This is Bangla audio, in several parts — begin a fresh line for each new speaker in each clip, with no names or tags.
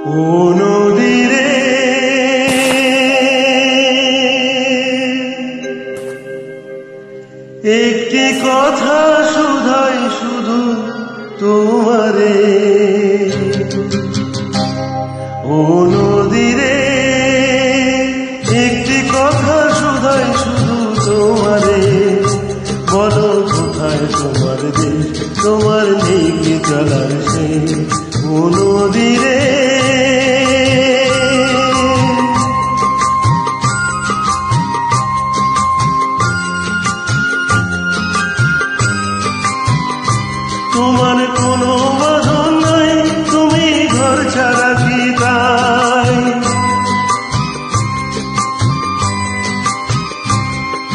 ও নদীরে একটি কথা শুধাই শুধু তোমারে, ও নদীরে একটি কথা শুধাই শুধু তোমারে, বলো কোথায় তোমার দেশ, তোমার নেই কি চলার সে, ও নদীরে তোমার কোনো বাঁধন নাই, তুমি ঘর ছাড়া কি তাই,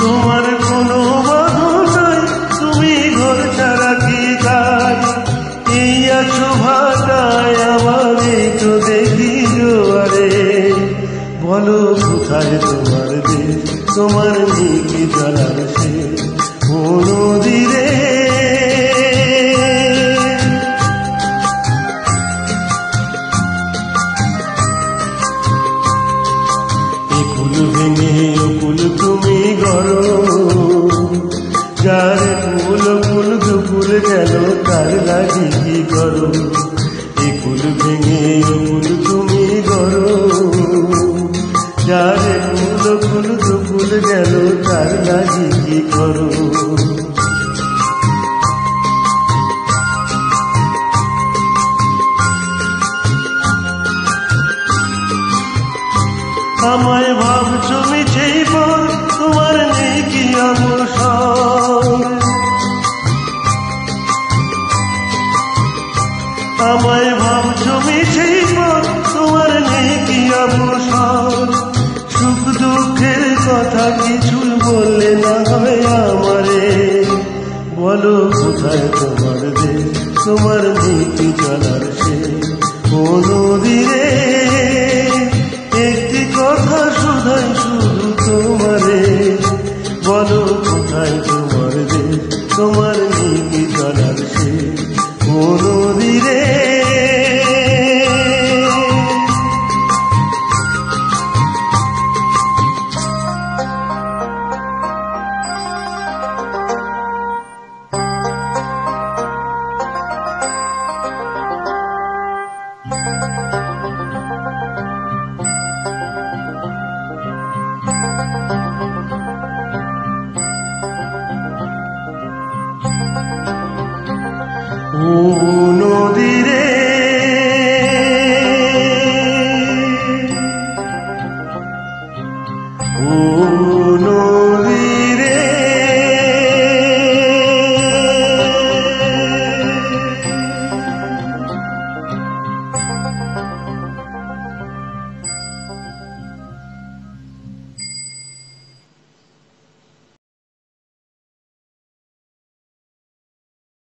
তোমার কোনো বাঁধন নাই, তুমি ঘর ছাড়া কি তাই, এই আছো ভাটায় আমার একটু দেখি জোয়ারে, বলো কোথায় তোমার দেশ, তোমার নেই কি চলার সে, ও নদীরে ভেঙে ফুল তুমি গড়ো, যার ফুল ফুল দুপুর গেল তার লাগি কি করো, এ ফুল ভেঙে ফুল তুমি গড়ো, যার ফুল ফুল দুপুর গেল তার লাগি কি করো। আমায় ভাবছো মিছেই পর, তোমার নেই কি অবসর, আমায় ভাবছো মিছেই পর, তোমার নেই কি অবসর, সুখ দুঃখের কথা কিছু বললে না হয় আমারে, বলো কোথায় তোমার দেশ, তোমার নেই কি চলার সে, ও নদীরে একটি কথা শুধাই শুধু তোমারে, বলো কোথায় তোমার দেশ, তোমার নেই কি চলার সে, ও নদীরে ও নদীরে ও